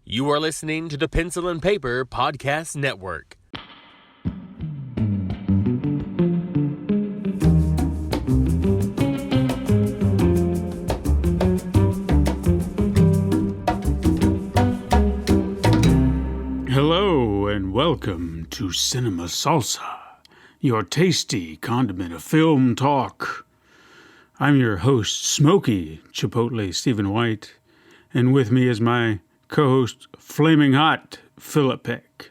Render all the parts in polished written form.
You are listening to the Pencil and Paper Podcast Network. Hello and welcome to Cinema Salsa, your tasty condiment of film talk. I'm your host, Smokey Chipotle Stephen White, and with me is my co-host, Flaming Hot Philip Peck.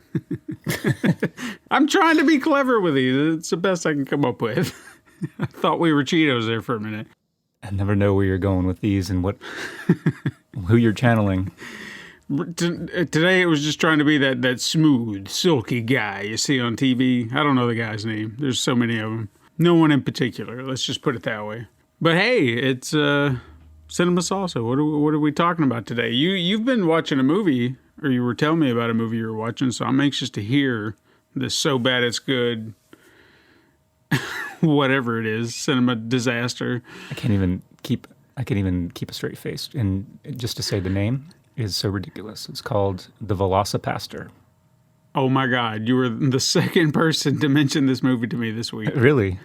I'm trying to be clever with these. It's the best I can come up with. I thought we were Cheetos there for a minute. I never know where you're going with these and who you're channeling. Today it was just trying to be that smooth, silky guy you see on TV. I don't know the guy's name. There's so many of them. No one in particular. Let's just put it that way. But hey, it's Cinema Salsa. What are we talking about today? You've been watching a movie, or you were telling me about a movie you were watching, so I'm anxious to hear this so bad it's good, whatever it is, cinema disaster. I can't even keep a straight face, and just to say the name is so ridiculous. It's called The Velocipaster. Oh my God, you were the second person to mention this movie to me this week. Really?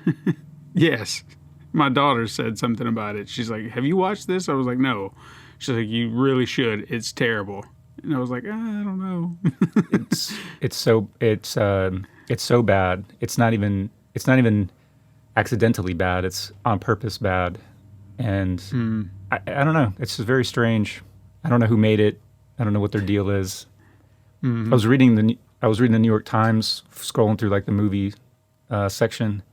Yes. My daughter said something about it. She's like, have you watched this? I was like, no. She's like, you really should. It's terrible. And I was like, I don't know. It's so bad. It's not even accidentally bad. It's on purpose bad. And I don't know. It's just very strange. I don't know who made it. I don't know what their deal is. Mm-hmm. I was reading the New York Times, scrolling through like the movie section,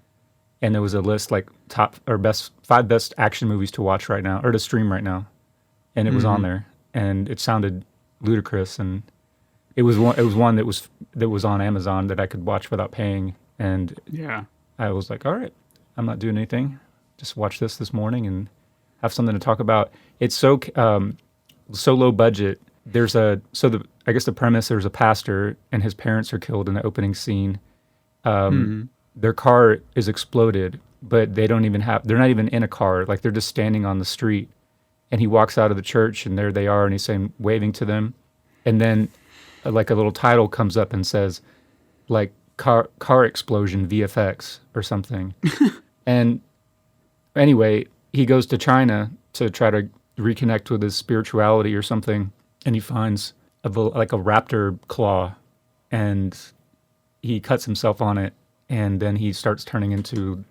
and there was a list like five best action movies to watch right now or to stream right now, and it was on there, and it sounded ludicrous, and it was one that was on Amazon that I could watch without paying, and yeah, I was like, all right, I'm not doing anything, just watch this morning and have something to talk about. It's so low budget. I guess the premise, there's a pastor and his parents are killed in the opening scene. Their car is exploded, but they're not even in a car. Like they're just standing on the street, and he walks out of the church and there they are, and he's waving to them. And then like a little title comes up and says like car explosion VFX or something. And anyway, he goes to China to try to reconnect with his spirituality or something, and he finds a raptor claw, and he cuts himself on it, and then he turns into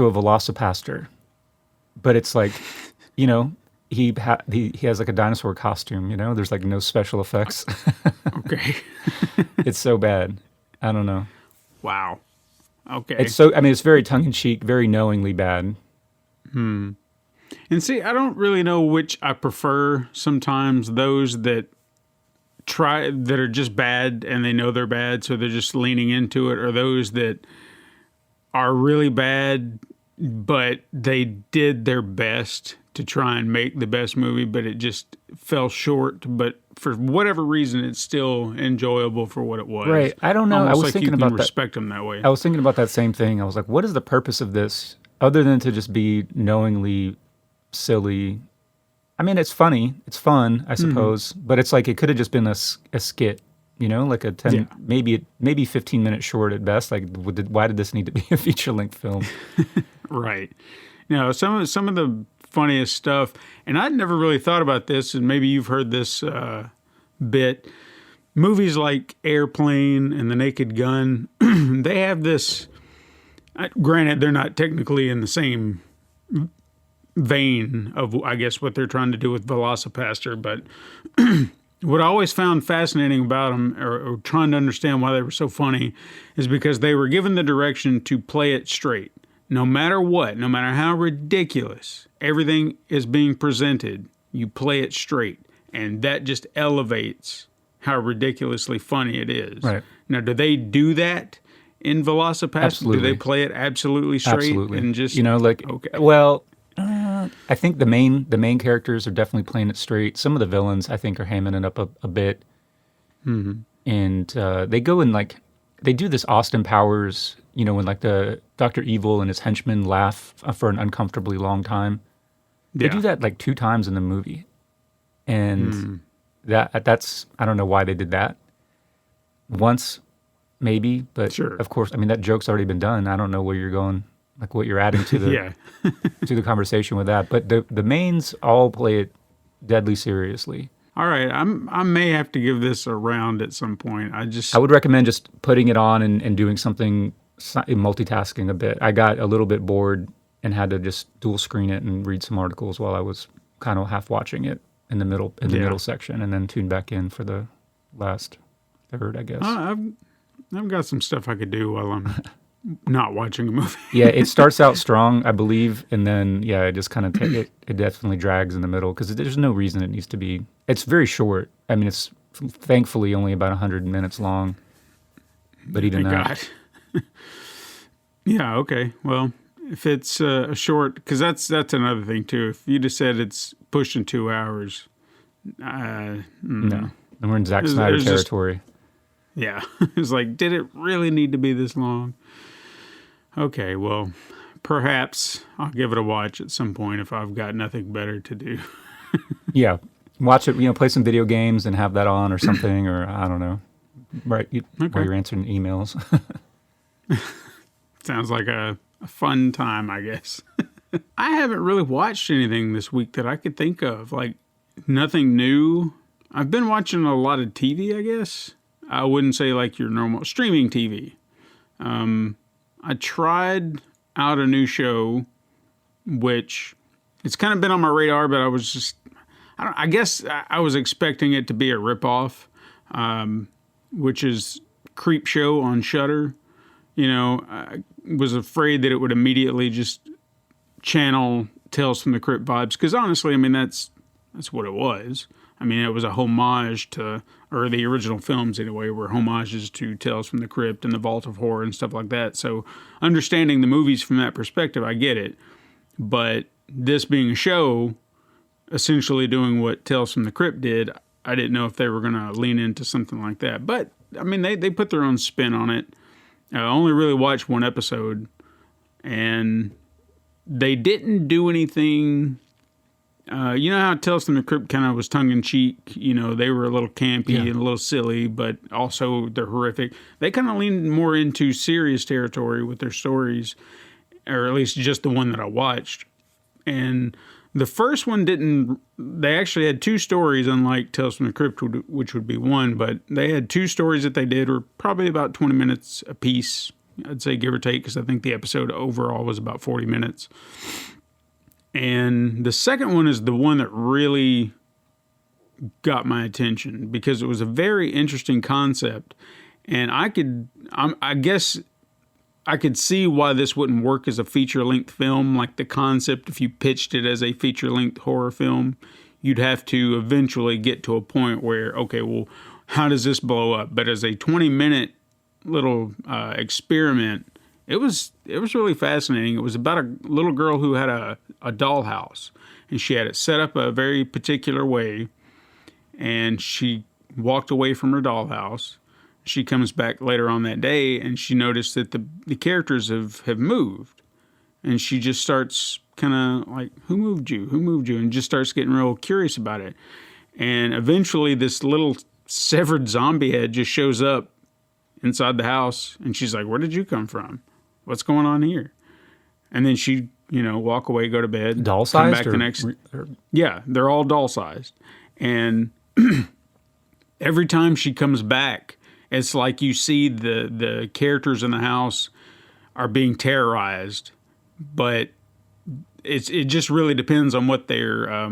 a velocipaster. But it's like, he has like a dinosaur costume, there's like no special effects. Okay. It's so bad. I don't know. Wow. Okay. It's very tongue-in-cheek, very knowingly bad. And see, I don't really know which I prefer sometimes, those that are just bad and they know they're bad, so they're just leaning into it, or those that are really bad, but they did their best to try and make the best movie, but it just fell short. But for whatever reason, it's still enjoyable for what it was. Right. I don't know. Almost I was like thinking you can about respect them that way. I was thinking about that same thing. I was like, what is the purpose of this other than to just be knowingly silly? I mean, it's funny. It's fun, I suppose. But it's like it could have just been a skit, like a 10, maybe 15-minute short at best. Like, why did this need to be a feature-length film? Right. Some of the funniest stuff, and I'd never really thought about this, and maybe you've heard this bit. Movies like Airplane and The Naked Gun, they have this. Granted, they're not technically in the same vein of, I guess, what they're trying to do with Velocipaster, but what I always found fascinating about them, or trying to understand why they were so funny, is because they were given the direction to play it straight. No matter what, no matter how ridiculous everything is being presented, you play it straight, and that just elevates how ridiculously funny it is. Right. Now, do they do that in Velocipaster? Absolutely. Do they play it absolutely straight? Absolutely. And just okay. Well, I think the main characters are definitely playing it straight. Some of the villains, I think, are hamming it up a bit. Mm-hmm. And they go in they do this Austin Powers, when like the Dr. Evil and his henchmen laugh for an uncomfortably long time. They do that like 2 times in the movie. And That's I don't know why they did that. Once, maybe, but Sure. of course, I mean that joke's already been done. I don't know where you're going, like what you're adding to the Yeah. to the conversation with that. But the mains all play it deadly seriously. All right. I may have to give this a round at some point. I would recommend just putting it on and doing something, multitasking a bit. I got a little bit bored and had to just dual screen it and read some articles while I was kind of half watching it in the middle section, and then tune back in for the last third, I guess. I've got some stuff I could do while I'm not watching a movie. Yeah, it starts out strong, I believe, and then it just kind of it definitely drags in the middle because there's no reason it needs to be. It's very short. I mean, it's thankfully only about 100 minutes long, but even that. God. Yeah. Okay. Well, if it's a short, because that's another thing too. If you just said it's pushing 2 hours, no, and we're in Zack Snyder territory. Yeah, it's like, did it really need to be this long? Okay, well, perhaps I'll give it a watch at some point if I've got nothing better to do. Yeah, watch it. Play some video games and have that on or something, or I don't know. Right, while you're answering emails. Sounds like a fun time, I guess. I haven't really watched anything this week that I could think of. Like, nothing new. I've been watching a lot of TV, I guess. I wouldn't say like your normal streaming TV. I tried out a new show, which it's kind of been on my radar, but I was just, I guess I was expecting it to be a ripoff, which is Creep Show on Shudder. I was afraid that it would immediately just channel Tales from the Crypt vibes, because honestly, I mean, that's what it was. I mean, it was a homage to, or the original films anyway, were homages to Tales from the Crypt and the Vault of Horror and stuff like that. So understanding the movies from that perspective, I get it. But this being a show, essentially doing what Tales from the Crypt did, I didn't know if they were going to lean into something like that. But, I mean, they put their own spin on it. I only really watched one episode, and they didn't do anything. You know how Tales from the Crypt kind of was tongue-in-cheek? They were a little campy and a little silly, but also they're horrific. They kind of leaned more into serious territory with their stories, or at least just the one that I watched. And the first one didn't. They actually had two stories, unlike Tales from the Crypt, which would be one, but they had two stories that they did, were probably about 20 minutes a piece, I'd say, give or take, because I think the episode overall was about 40 minutes. And the second one is the one that really got my attention, because it was a very interesting concept. And I guess I could see why this wouldn't work as a feature-length film. Like the concept, if you pitched it as a feature-length horror film, you'd have to eventually get to a point where, okay, well, how does this blow up? But as a 20-minute little experiment, it was really fascinating. It was about a little girl who had a dollhouse, and she had it set up a very particular way, and she walked away from her dollhouse. She comes back later on that day, and she noticed that the characters have moved, and she just starts kind of like, who moved you, and just starts getting real curious about it. And eventually this little severed zombie head just shows up inside the house, and she's like, where did you come from? What's going on here? And then she, walk away, go to bed. Doll-sized? Come back the next. Yeah, they're all doll-sized. And every time she comes back, it's like you see the characters in the house are being terrorized. But it just really depends on what their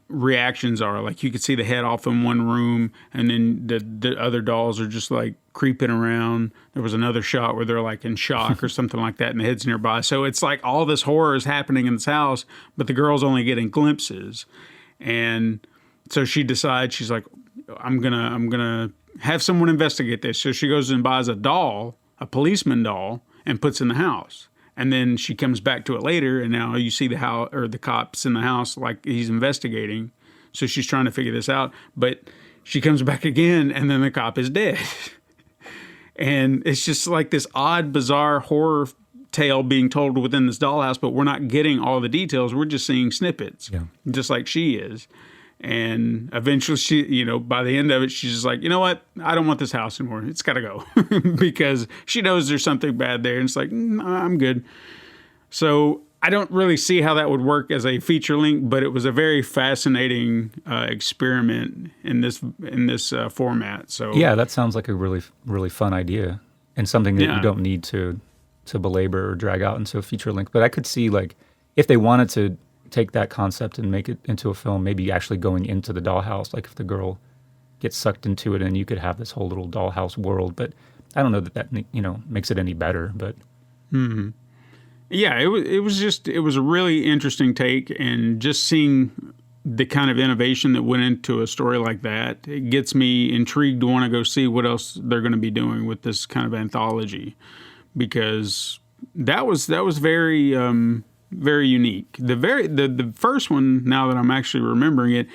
reactions are. Like, you could see the head off in one room, and then the other dolls are just like creeping around. There was another shot where they're like in shock or something like that, and the head's nearby. So it's like all this horror is happening in this house, but the girl's only getting glimpses. And so she decides, she's like, I'm gonna have someone investigate this. So she goes and buys a doll, a policeman doll, and puts in the house. And then she comes back to it later, and now you see the cops in the house like he's investigating. So she's trying to figure this out, but she comes back again, and then the cop is dead. And it's just like this odd, bizarre horror tale being told within this dollhouse, but we're not getting all the details. We're just seeing snippets, just like she is. And eventually she, by the end of it, she's just like, you know what? I don't want this house anymore. It's got to go because she knows there's something bad there. And it's like, I'm good. So I don't really see how that would work as a feature length, but it was a very fascinating experiment in this format. So yeah, that sounds like a really, really fun idea and something that you don't need to belabor or drag out into a feature length. But I could see, like, if they wanted to take that concept and make it into a film, maybe actually going into the dollhouse, like if the girl gets sucked into it and you could have this whole little dollhouse world. But I don't know that makes it any better. But yeah, it was a really interesting take, and just seeing the kind of innovation that went into a story like that, it gets me intrigued to want to go see what else they're going to be doing with this kind of anthology, because that was very very unique. The first one, now that I'm actually remembering it,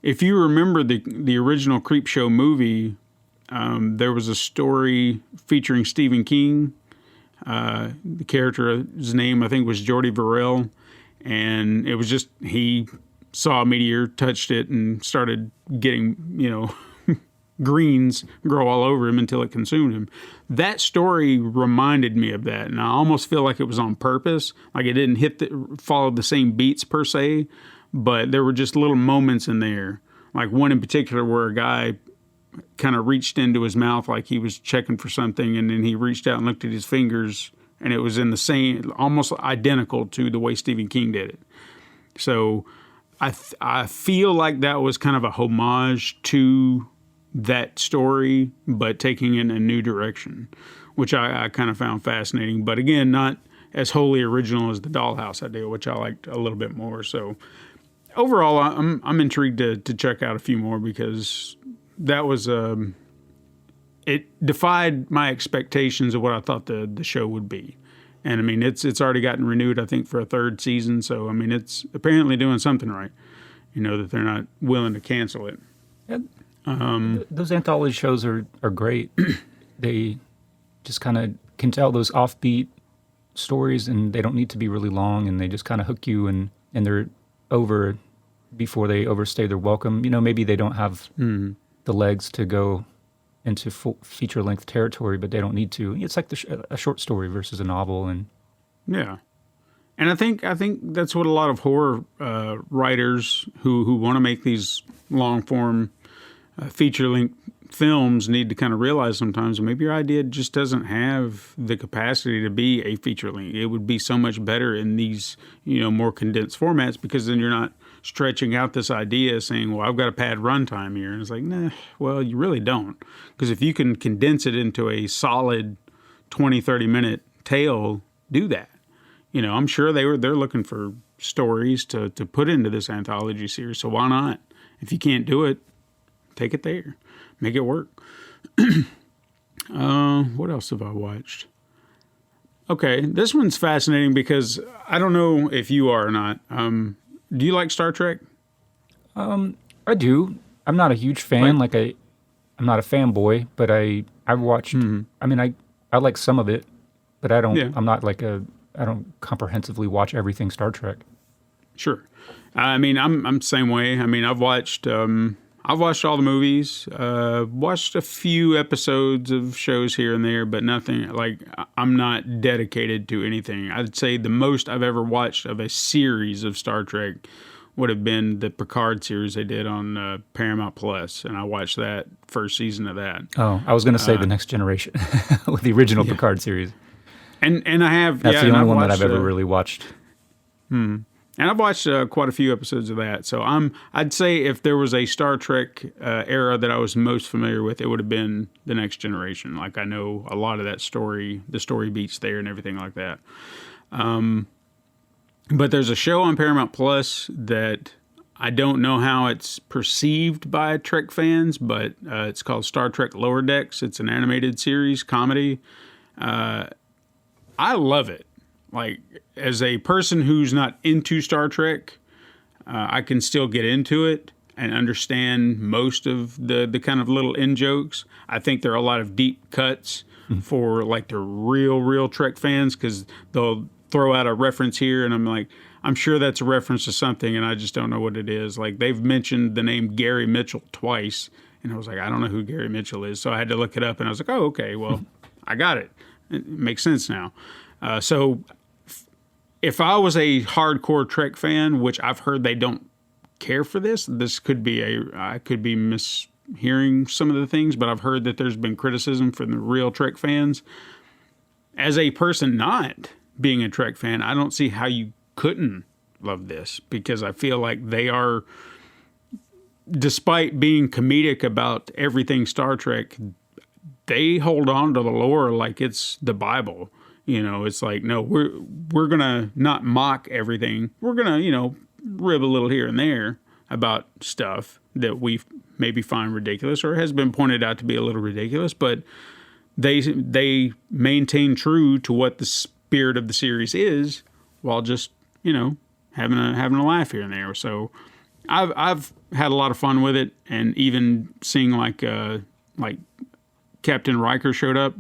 if you remember the original Creepshow movie, there was a story featuring Stephen King. The character's name, I think, was Jordy Verrill, and it was just he saw a meteor, touched it, and started getting, greens grow all over him until it consumed him. That story reminded me of that, and I almost feel like it was on purpose. Like it didn't follow the same beats per se, but there were just little moments in there. Like one in particular where a guy kind of reached into his mouth like he was checking for something, and then he reached out and looked at his fingers, and it was in the same, almost identical to the way Stephen King did it. So I feel like that was kind of a homage to that story, but taking it in a new direction, which I kind of found fascinating. But again, not as wholly original as the Dollhouse idea, which I liked a little bit more. So overall, I'm intrigued to check out a few more, because that was it defied my expectations of what I thought the show would be. And I mean, it's already gotten renewed, I think, for a third season. So I mean, it's apparently doing something right. That they're not willing to cancel it. Yeah. Those anthology shows are great. They just kind of can tell those offbeat stories, and they don't need to be really long, and they just kind of hook you, and they're over before they overstay their welcome. Maybe they don't have the legs to go into full feature-length territory, but they don't need to. It's like a short story versus a novel, and yeah. And I think that's what a lot of horror writers who want to make these long-form feature-length films need to kind of realize sometimes. Maybe your idea just doesn't have the capacity to be a feature-length. It would be so much better in these, more condensed formats, because then you're not stretching out this idea saying, well, I've got a pad runtime here. And it's like, nah, well, you really don't. Because if you can condense it into a solid 20, 30-minute tale, do that. I'm sure they're looking for stories to put into this anthology series. So why not? If you can't do it, take it there. Make it work. What else have I watched? Okay, this one's fascinating because I don't know if you are or not. Do you like Star Trek? I do. I'm not a huge fan. I'm not a fanboy, but I've watched. I mean, I like some of it, but I don't. Yeah. I'm not I don't comprehensively watch everything Star Trek. Sure. I mean, I'm the same way. I mean, I've watched all the movies, watched a few episodes of shows here and there, but nothing, I'm not dedicated to anything. I'd say the most I've ever watched of a series of Star Trek would have been the Picard series they did on Paramount Plus, and I watched that first season of that. Oh, I was going to say The Next Generation with the original Picard series. And I have... That's the only one that I've ever really watched. And I've watched quite a few episodes of that. So I'd say if there was a Star Trek era that I was most familiar with, it would have been The Next Generation. Like, I know a lot of that story, the story beats there and everything like that. But there's a show on Paramount Plus that I don't know how it's perceived by Trek fans, but it's called Star Trek Lower Decks. It's an animated series, comedy. I love it. Like, as a person who's not into Star Trek, I can still get into it and understand most of the kind of little in-jokes. I think there are a lot of deep cuts for, like, the real Trek fans, because they'll throw out a reference here, and I'm like, I'm sure that's a reference to something, and I just don't know what it is. Like, they've mentioned the name Gary Mitchell twice, and I was like, I don't know who Gary Mitchell is. So I had to look it up, and I was like, oh, okay, well, I got it. It makes sense now. So if I was a hardcore Trek fan, which I've heard they don't care for this could be I could be mishearing some of the things, but I've heard that there's been criticism from the real Trek fans. As a person not being a Trek fan, I don't see how you couldn't love this, because I feel like they are, despite being comedic about everything Star Trek, they hold on to the lore like it's the Bible. You know, it's like, no, we're gonna not mock everything. We're gonna, you know, rib a little here and there about stuff that we maybe find ridiculous or has been pointed out to be a little ridiculous, but they maintain true to what the spirit of the series is, while just, you know, having a laugh here and there. So I've had a lot of fun with it, and even seeing like Captain Riker showed up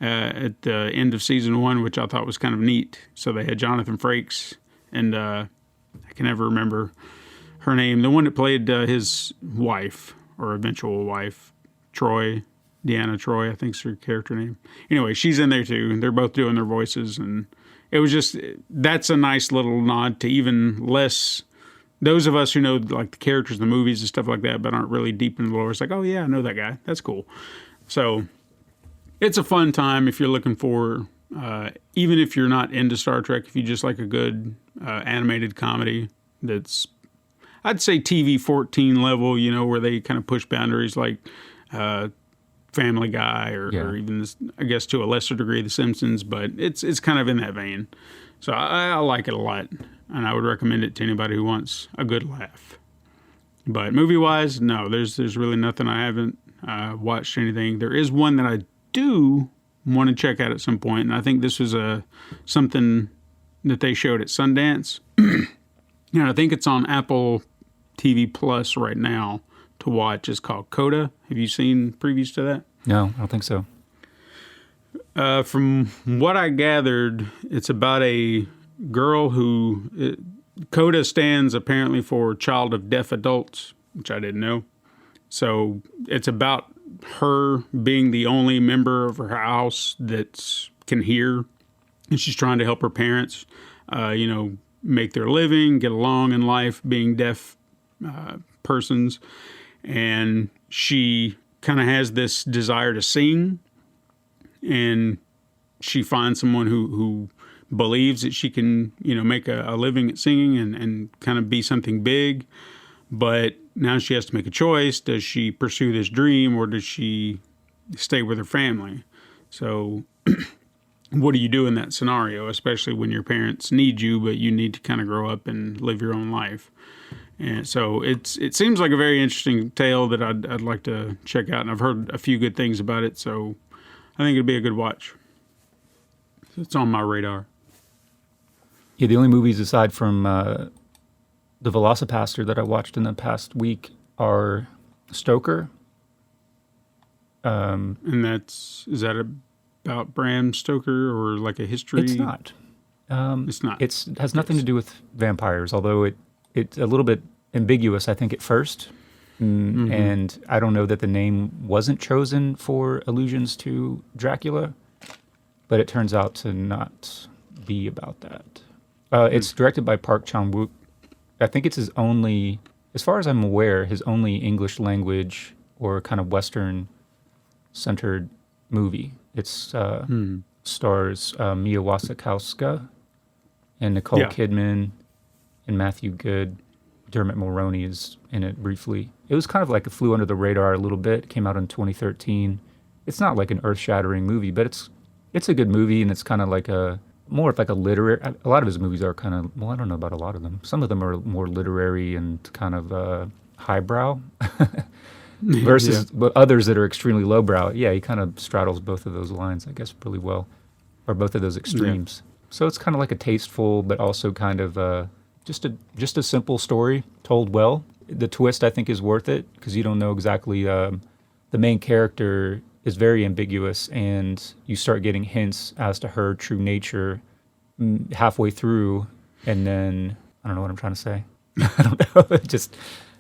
at the end of season 1, which I thought was kind of neat. So they had Jonathan Frakes and I can never remember her name, the one that played his wife or eventual wife, Deanna Troy, I think's her character name. Anyway, she's in there too. They're both doing their voices, and it was just, that's a nice little nod to even less, those of us who know like the characters in the movies and stuff like that, but aren't really deep in the lore. It's like, oh yeah, I know that guy. That's cool. So it's a fun time if you're looking for, even if you're not into Star Trek, if you just like a good animated comedy that's, I'd say TV 14 level, you know, where they kind of push boundaries like Family Guy or even, this, I guess to a lesser degree, The Simpsons, but it's kind of in that vein. So I like it a lot, and I would recommend it to anybody who wants a good laugh. But movie-wise, no, there's really nothing. I haven't watched anything. There is one that I do want to check out at some point, and I think this was something that they showed at Sundance. And I think it's on Apple TV Plus right now to watch. It's called Coda. Have you seen previews to that? No, I don't think so. From what I gathered, it's about a girl who... Coda stands apparently for Child of Deaf Adults, which I didn't know. So it's about her being the only member of her house that can hear, and she's trying to help her parents, you know, make their living, get along in life, being deaf persons. And she kind of has this desire to sing, and she finds someone who believes that she can, you know, make a living at singing and kind of be something big. But now she has to make a choice. Does she pursue this dream, or does she stay with her family? So what do you do in that scenario, especially when your parents need you, but you need to kind of grow up and live your own life? And so it seems like a very interesting tale that I'd like to check out, and I've heard a few good things about it, so I think it'd be a good watch. It's on my radar. Yeah, the only movies aside from The Velocipaster that I watched in the past week are Stoker. And is that about Bram Stoker or like a history? It's not. It's not. It has nothing to do with vampires, although it's a little bit ambiguous, I think, at first. Mm-hmm. And I don't know that the name wasn't chosen for allusions to Dracula, but it turns out to not be about that. It's directed by Park Chan-wook. I think it's his only, as far as I'm aware, his only English language or kind of Western-centered movie. It stars Mia Wasikowska and Nicole Kidman and Matthew Good. Dermot Mulroney is in it briefly. It was kind of like it flew under the radar a little bit. It came out in 2013. It's not like an earth-shattering movie, but it's a good movie, and it's kind of like more of like a literary. A lot of his movies are kind of, well, I don't know about a lot of them. Some of them are more literary and kind of highbrow versus others that are extremely lowbrow. Yeah, he kind of straddles both of those lines, I guess, really well, or both of those extremes. Yeah. So it's kind of like a tasteful, but also kind of just a simple story told well. The twist, I think, is worth it because you don't know exactly. The main character is very ambiguous, and you start getting hints as to her true nature halfway through, And then I don't know what I'm trying to say. I don't know.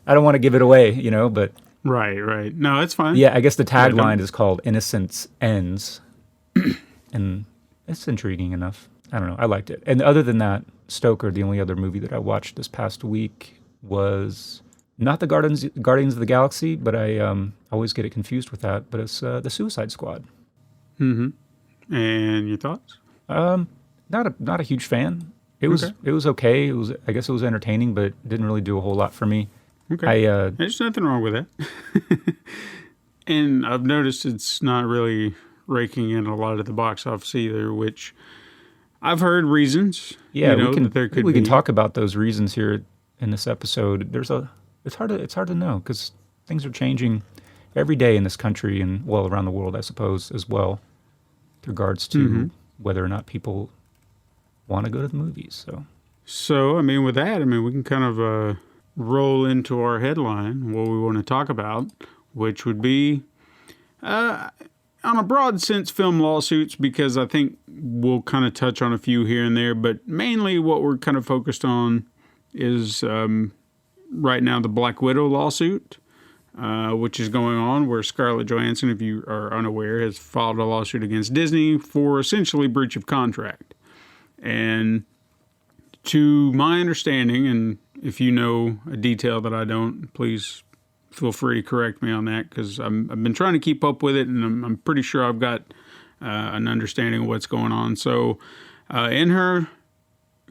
I don't want to give it away, but Right. No, it's fine. yeah, I guess the tagline is called Innocence Ends. And it's intriguing enough. I don't know. I liked it. And other than that, Stoker, the only other movie that I watched this past week was not the Guardians of the Galaxy, but I always get it confused with that. But it's the Suicide Squad. Mm-hmm. And your thoughts? Not a huge fan. It was okay. I guess it was entertaining, but it didn't really do a whole lot for me. Okay. There's nothing wrong with that. And I've noticed it's not really raking in a lot of the box office either, which I've heard reasons. Yeah, we can be. talk about those reasons here in this episode. It's hard to know because things are changing every day in this country and around the world, I suppose, as well, with regards to whether or not people want to go to the movies. So with that, we can kind of roll into our headline, what we want to talk about, which would be, on a broad sense, film lawsuits, because I think we'll kind of touch on a few here and there, but mainly what we're kind of focused on is right now the Black Widow lawsuit, which is going on, where Scarlett Johannsen, if you are unaware, has filed a lawsuit against Disney for essentially breach of contract. And to my understanding, and if you know a detail that I don't, please feel free to correct me on that, because I've been trying to keep up with it, and I'm pretty sure I've got an understanding of what's going on. So in her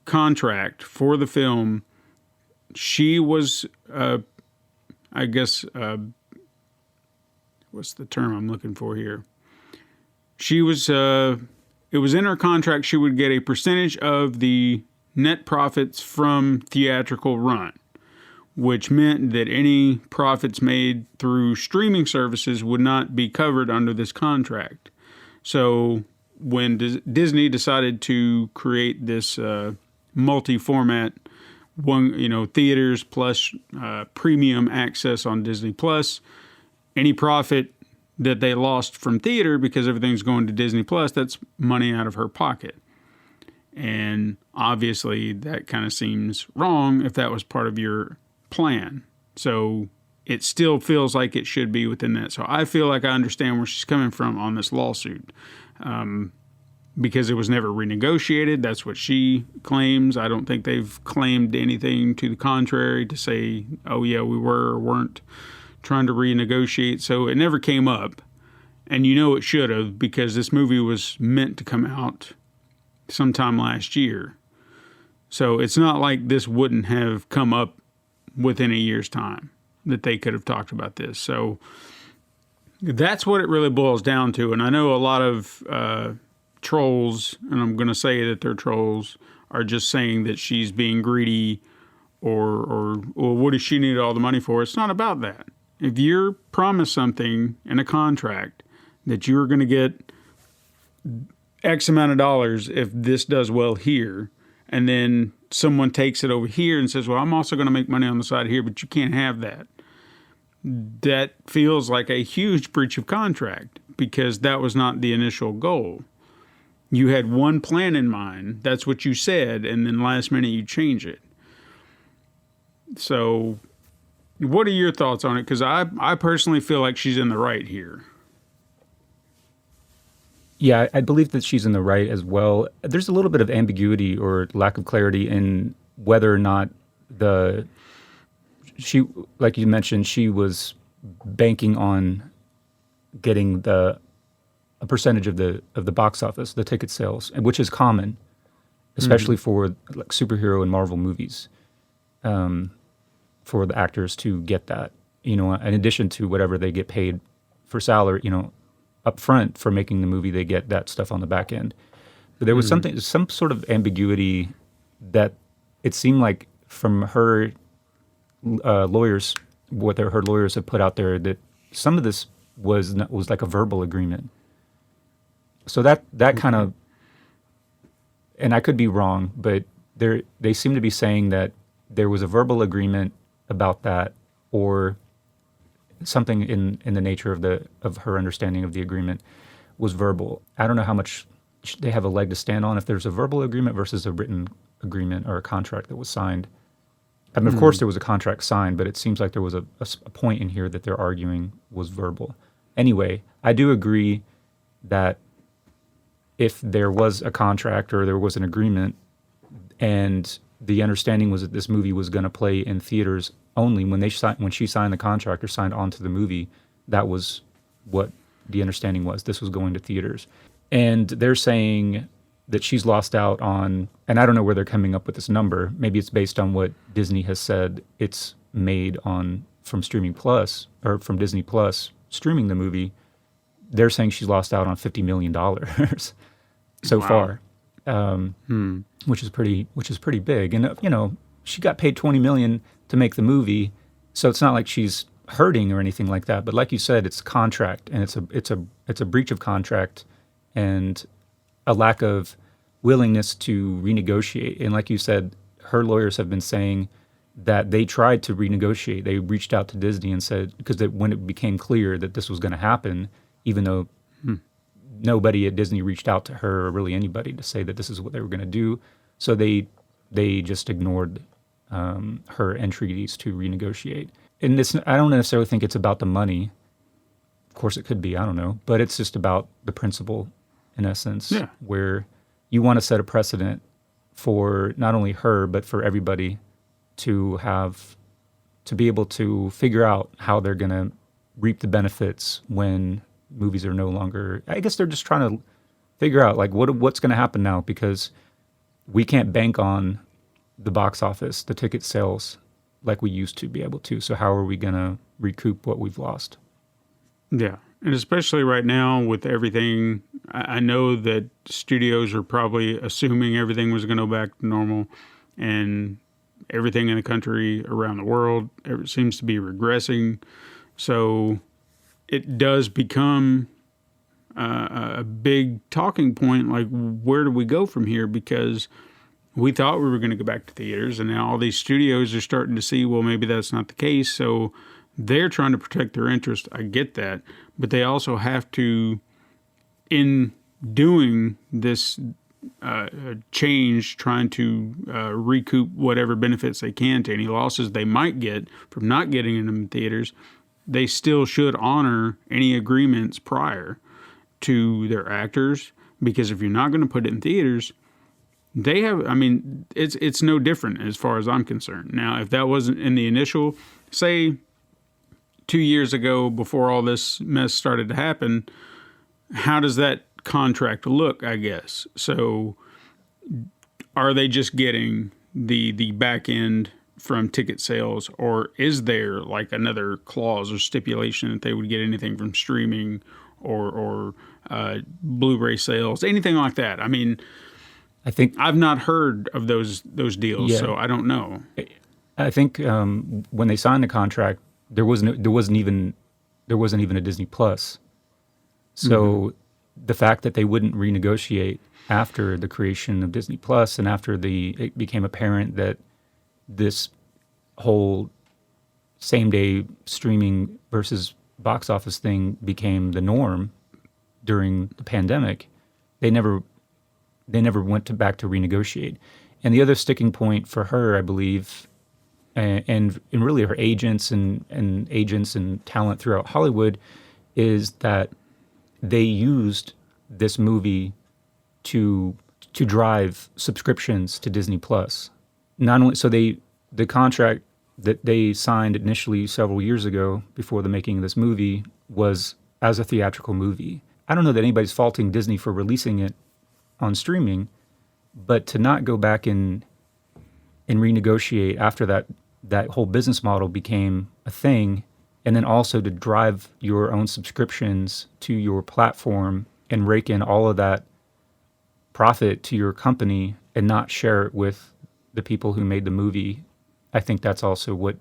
contract for the film, she was, what's the term I'm looking for here? She was, it was in her contract she would get a percentage of the net profits from theatrical run, which meant that any profits made through streaming services would not be covered under this contract. So when Disney decided to create this multi-format, theaters plus premium access on Disney Plus, any profit that they lost from theater because everything's going to Disney Plus, that's money out of her pocket. And obviously that kind of seems wrong if that was part of your plan. So it still feels like it should be within that. So I feel like I understand where she's coming from on this lawsuit, because it was never renegotiated. That's what she claims. I don't think they've claimed anything to the contrary to say, oh yeah, we were or weren't trying to renegotiate. So it never came up. And it should have, because this movie was meant to come out sometime last year. So it's not like this wouldn't have come up within a year's time that they could have talked about this. So that's what it really boils down to. And I know a lot of trolls, and I'm going to say that they're trolls, are just saying that she's being greedy or what does she need all the money for? It's not about that. If you're promised something in a contract that you're going to get X amount of dollars if this does well here, and then someone takes it over here and says, well, I'm also going to make money on the side here, but you can't have that. That feels like a huge breach of contract, because that was not the initial goal. You had one plan in mind. That's what you said, and then last minute you change it. So what are your thoughts on it? Because I personally feel like she's in the right here. Yeah, I believe that she's in the right as well. There's a little bit of ambiguity or lack of clarity in whether or not she, like you mentioned, she was banking on getting a percentage of the box office, the ticket sales, which is common, especially for like superhero and Marvel movies, for the actors to get that, in addition to whatever they get paid for salary, up front for making the movie, they get that stuff on the back end. But there was some sort of ambiguity that it seemed like from her lawyers, what her lawyers have put out there, that some of this was like a verbal agreement. So that kind of, and I could be wrong, but they seem to be saying that there was a verbal agreement about that, or something in the nature of her understanding of the agreement was verbal. I don't know how much they have a leg to stand on if there's a verbal agreement versus a written agreement or a contract that was signed. I mean, of course, there was a contract signed, but it seems like there was a point in here that they're arguing was verbal. Anyway, I do agree that if there was a contract or there was an agreement and the understanding was that this movie was going to play in theaters only, when she signed the contract or signed on to the movie, that was what the understanding was. This was going to theaters. And they're saying that she's lost out on, and I don't know where they're coming up with this number. Maybe it's based on what Disney has said it's made from Streaming Plus or from Disney Plus streaming the movie. They're saying she's lost out on $50 million so far, which is pretty big. And she got paid $20 million to make the movie, so it's not like she's hurting or anything like that. But like you said, it's a contract, and it's a breach of contract, and a lack of willingness to renegotiate. And like you said, her lawyers have been saying that they tried to renegotiate. They reached out to Disney and said, because when it became clear that this was going to happen, even though nobody at Disney reached out to her or really anybody to say that this is what they were going to do, so they just ignored her entreaties to renegotiate. And I don't necessarily think it's about the money. Of course, it could be. I don't know, but it's just about the principle, in essence, where you want to set a precedent for not only her but for everybody to be able to figure out how they're going to reap the benefits when movies are no longer. I guess they're just trying to figure out like what's going to happen now, because we can't bank on the box office, the ticket sales, like we used to be able to. So how are we going to recoup what we've lost? Yeah. And especially right now with everything, I know that studios are probably assuming everything was going to go back to normal, and everything in the country, around the world, it seems to be regressing. So it does become a big talking point, like where do we go from here? Because we thought we were going to go back to theaters, and now all these studios are starting to see, well, maybe that's not the case. So they're trying to protect their interest. I get that. But they also have to, in doing this change, trying to recoup whatever benefits they can to any losses they might get from not getting in them theaters, they still should honor any agreements prior to their actors. Because if you're not going to put it in theaters, they have, I mean, it's no different as far as I'm concerned. Now, if that wasn't in the initial, say 2 years ago before all this mess started to happen, how does that contract look, I guess? So are they just getting the back end from ticket sales, or is there like another clause or stipulation that they would get anything from streaming or Blu-ray sales, anything like that? I mean, I think I've not heard of those deals, so I don't know. I think when they signed the contract, there wasn't even a Disney Plus. So the fact that they wouldn't renegotiate after the creation of Disney Plus and after it became apparent that this whole same day streaming versus box office thing became the norm during the pandemic, they never went back to renegotiate. And the other sticking point for her, I believe, and really her agents and talent throughout Hollywood, is that they used this movie to drive subscriptions to Disney Plus. Not only the contract that they signed initially several years ago before the making of this movie was as a theatrical movie. I don't know that anybody's faulting Disney for releasing it on streaming, but to not go back and renegotiate after that whole business model became a thing, and then also to drive your own subscriptions to your platform and rake in all of that profit to your company and not share it with the people who made the movie. I think that's also what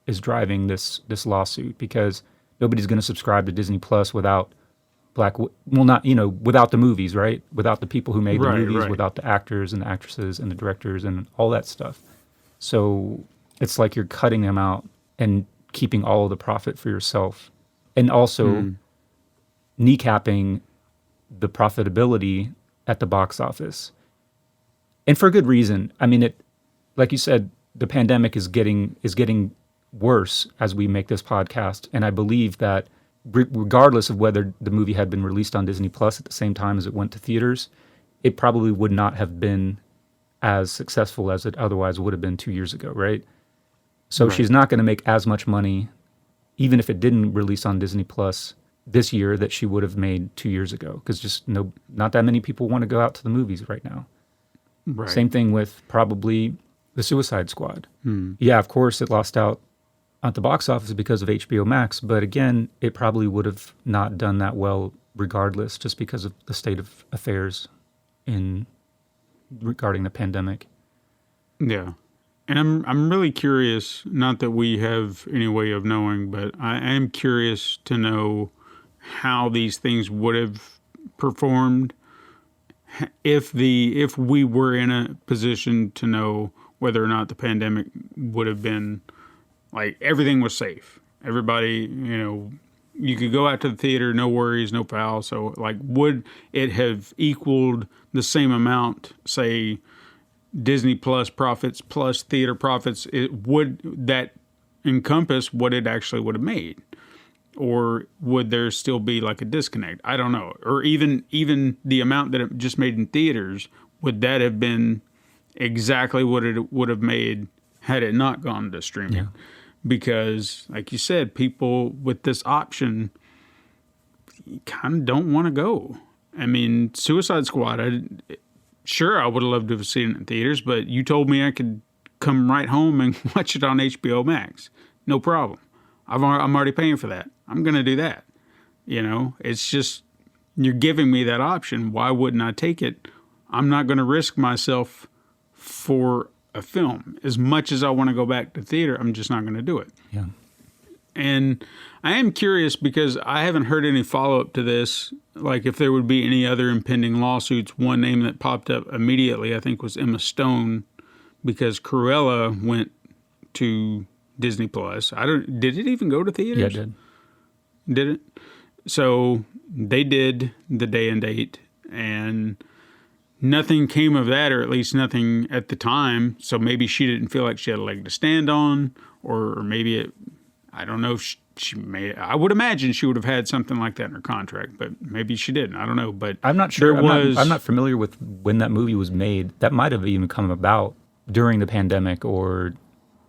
is driving this lawsuit, because nobody's going to subscribe to Disney Plus without without the movies, right? Without the people who made the movies, right. Without the actors and the actresses and the directors and all that stuff. So it's like you're cutting them out and keeping all of the profit for yourself, and also kneecapping the profitability at the box office. and for good reason. I mean, like you said, the pandemic is getting worse as we make this podcast, and I believe that regardless of whether the movie had been released on Disney Plus at the same time as it went to theaters, it probably would not have been as successful as it otherwise would have been 2 years ago, right? So she's not going to make as much money, even if it didn't release on Disney Plus this year, that she would have made 2 years ago, because just not that many people want to go out to the movies right now. Right. Same thing with probably the Suicide Squad. Yeah, of course, it lost out at the box office because of HBO Max, but again, it probably would have not done that well regardless, just because of the state of affairs regarding the pandemic. Yeah. And I'm really curious, not that we have any way of knowing, but I am curious to know how these things would have performed if we were in a position to know whether or not the pandemic would have been, like, everything was safe. Everybody, you could go out to the theater, no worries, no foul. So, like, would it have equaled the same amount, say, Disney Plus profits plus theater profits? Would that encompass what it actually would have made? Or would there still be like a disconnect? I don't know. Or even the amount that it just made in theaters, would that have been exactly what it would have made had it not gone to streaming? Yeah. Because, like you said, people with this option kind of don't want to go. I mean, Suicide Squad, I would have loved to have seen it in theaters, but you told me I could come right home and watch it on HBO Max. No problem. I'm already paying for that. I'm going to do that. It's just, you're giving me that option. Why wouldn't I take it? I'm not going to risk myself for a film. As much as I want to go back to theater, I'm just not going to do it. Yeah. And I am curious because I haven't heard any follow-up to this, like if there would be any other impending lawsuits. One name that popped up immediately, I think, was Emma Stone, because Cruella went to Disney Plus. Did it even go to theaters? Yeah, it did. Did it? So they did the day and date, and nothing came of that, or at least nothing at the time. So maybe she didn't feel like she had a leg to stand on, or maybe I don't know if she may. I would imagine she would have had something like that in her contract, but maybe she didn't. I don't know. But I'm not sure. I'm not familiar with when that movie was made. That might have even come about during the pandemic, or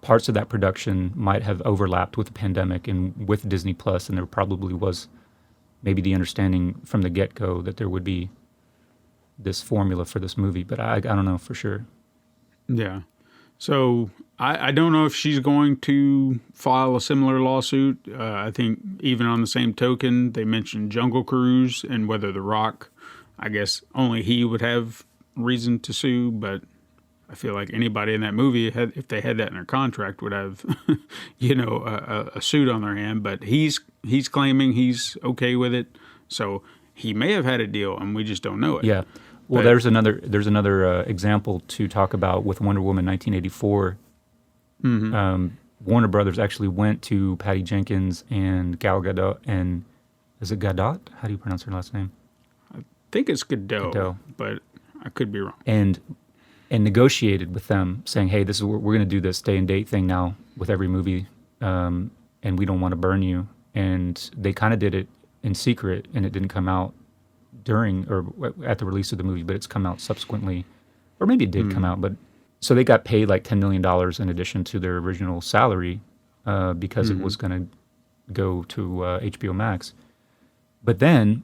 parts of that production might have overlapped with the pandemic and with Disney Plus, and there probably was maybe the understanding from the get-go that there would be this formula for this movie, but I don't know for sure. Yeah. So I don't know if she's going to file a similar lawsuit. I think even on the same token, they mentioned Jungle Cruise and whether The Rock, I guess only he would have reason to sue, but I feel like anybody in that movie, if they had that in their contract, would have, a suit on their hand. But he's claiming he's okay with it, so he may have had a deal, and we just don't know it. Yeah. Well, there's another example to talk about with Wonder Woman 1984. Mm-hmm. Warner Brothers actually went to Patty Jenkins and Gal Gadot, and is it Gadot? How do you pronounce her last name? I think it's Gadot, but I could be wrong. And negotiated with them, saying, "Hey, this is we're going to do this day and date thing now with every movie, and we don't want to burn you." And they kind of did it in secret, and it didn't come out during or at the release of the movie, but it's come out subsequently, or maybe it did come out. But so they got paid like $10 million in addition to their original salary because it was going to go to HBO Max. But then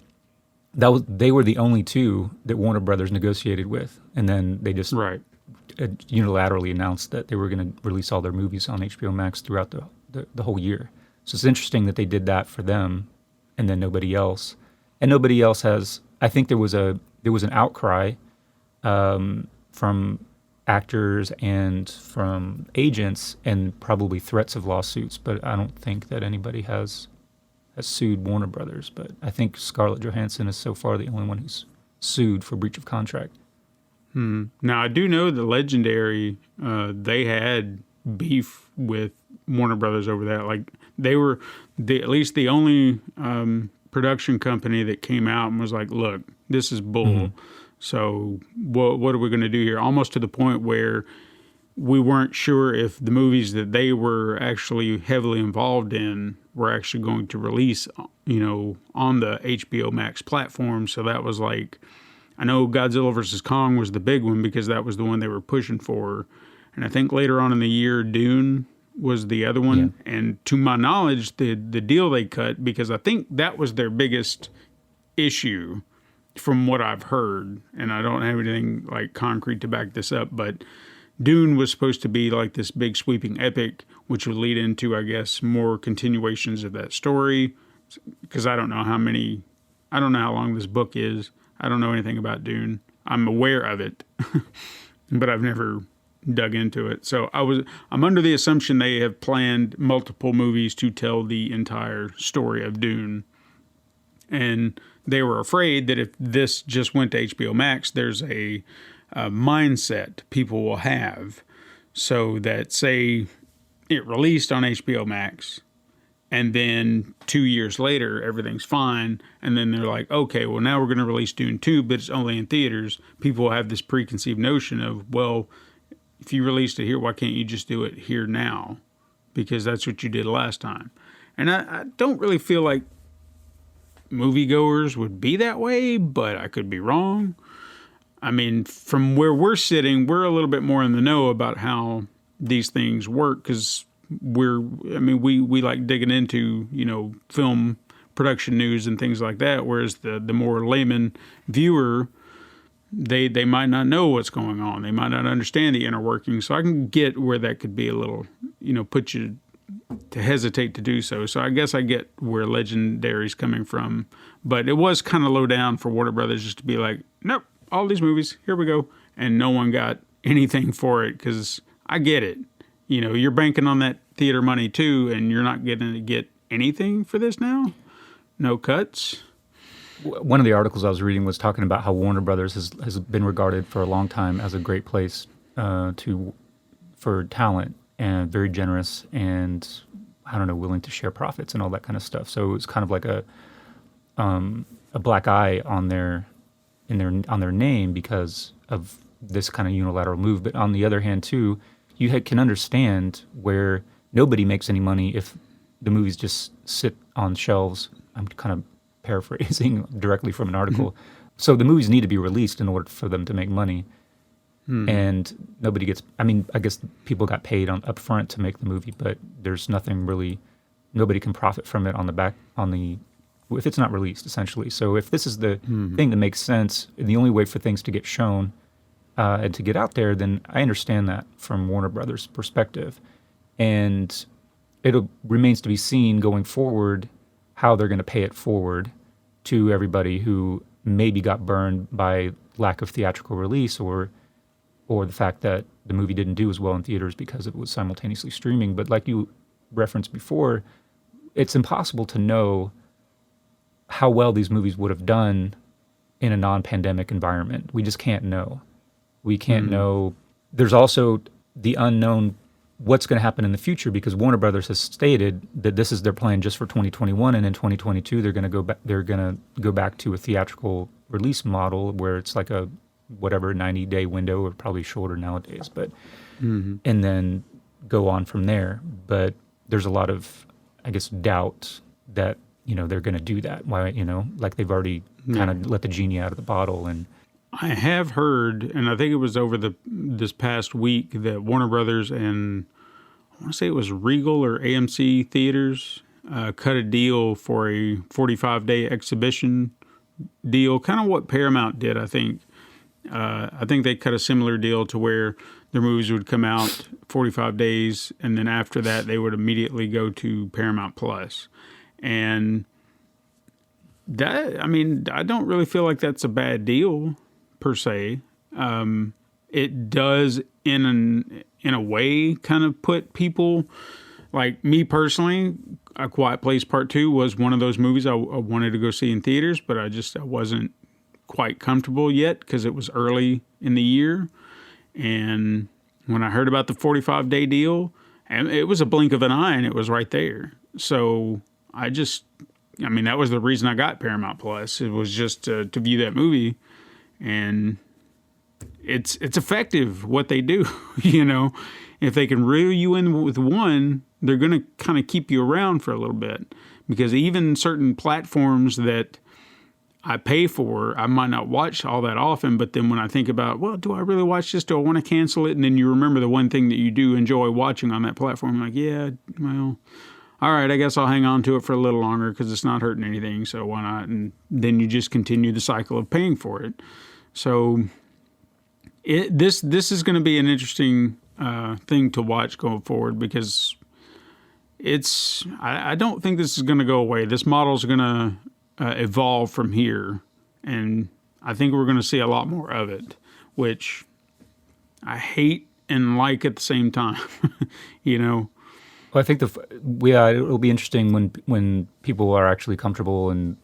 they were the only two that Warner Brothers negotiated with, and then they just unilaterally announced that they were going to release all their movies on HBO Max throughout the whole year. So it's interesting that they did that for them, and then nobody else. And nobody else has. I think there was an outcry from actors and from agents, and probably threats of lawsuits. But I don't think that anybody has sued Warner Brothers. But I think Scarlett Johannsen is so far the only one who's sued for breach of contract. Now I do know that Legendary they had beef with Warner Brothers over that. Like they were at least the only production company that came out and was like, look, this is bull. So what are we going to do here? Almost to the point where we weren't sure if the movies that they were actually heavily involved in were actually going to release, on the HBO Max platform. So that was like, I know Godzilla vs. Kong was the big one because that was the one they were pushing for. And I think later on in the year, Dune was the other one. Yeah. And to my knowledge, the deal they cut, because I think that was their biggest issue from what I've heard, and I don't have anything like concrete to back this up, but Dune was supposed to be like this big sweeping epic, which would lead into, I guess, more continuations of that story, because I don't know how long this book is. I don't know anything about Dune. I'm aware of it, but I've never dug into it. So I'm under the assumption they have planned multiple movies to tell the entire story of Dune. And they were afraid that if this just went to HBO Max, there's a mindset people will have. So that, say, it released on HBO Max, and then 2 years later, everything's fine, and then they're like, okay, well, now we're going to release Dune 2, but it's only in theaters. People will have this preconceived notion of, well, if you released it here, why can't you just do it here now? Because that's what you did last time. And I don't really feel like moviegoers would be that way, but I could be wrong. I mean, from where we're sitting, we're a little bit more in the know about how these things work because we like digging into, film production news and things like that, whereas the more layman viewer, they might not know what's going on. They might not understand the inner workings. So I can get where that could be a little, put you to hesitate to do so. So I guess I get where Legendary's coming from. But it was kind of low down for Warner Brothers just to be like, nope, all these movies, here we go. And no one got anything for it because I get it. You're banking on that theater money too, and you're not getting to get anything for this now? No cuts? One of the articles I was reading was talking about how Warner Brothers has been regarded for a long time as a great place for talent and very generous and, willing to share profits and all that kind of stuff. So it was kind of like a black eye on their name because of this kind of unilateral move. But on the other hand, too, you can understand where nobody makes any money if the movies just sit on shelves. I'm kind of paraphrasing directly from an article. So the movies need to be released in order for them to make money. And nobody gets, I guess people got paid up front to make the movie, but there's nothing really, nobody can profit from it if it's not released, essentially. So if this is the thing that makes sense, the only way for things to get shown and to get out there, then I understand that from Warner Brothers' perspective. And it remains to be seen going forward how they're going to pay it forward to everybody who maybe got burned by lack of theatrical release or the fact that the movie didn't do as well in theaters because it was simultaneously streaming. But like you referenced before, it's impossible to know how well these movies would have done in a non-pandemic environment. We just can't know. We can't know. There's also the unknown what's going to happen in the future because Warner Brothers has stated that this is their plan just for 2021, and in 2022 they're going to go back to a theatrical release model where it's like a 90-day window, or probably shorter nowadays, but and then go on from there. But there's a lot of, I guess, doubt that they're going to do that. Why, like they've already kind of let the genie out of the bottle. And I have heard, and I think it was over this past week, that Warner Brothers and I want to say it was Regal or AMC Theaters cut a deal for a 45-day exhibition deal, kind of what Paramount did, I think. I think they cut a similar deal to where their movies would come out 45 days, and then after that they would immediately go to Paramount Plus. And that, I don't really feel like that's a bad deal per se. It does in a way kind of put people, like me personally, A Quiet Place Part 2 was one of those movies I wanted to go see in theaters, but I wasn't quite comfortable yet because it was early in the year. And when I heard about the 45-day deal, and it was a blink of an eye and it was right there. So that was the reason I got Paramount Plus. It was just to view that movie. and it's effective what they do. You know, if they can reel you in with one, they're going to kind of keep you around for a little bit, because even certain platforms that I pay for, I might not watch all that often, but then when I think about, well, do I really watch this? Do I want to cancel it? And then you remember the one thing that you do enjoy watching on that platform. You're like, yeah, well, all right, I guess I'll hang on to it for a little longer because it's not hurting anything, so why not? And then you just continue the cycle of paying for it. So this is going to be an interesting thing to watch going forward, because I don't think this is going to go away. This model is going to evolve from here, and I think we're going to see a lot more of it, which I hate and like at the same time. You know. Well, I think it'll be interesting when people are actually comfortable and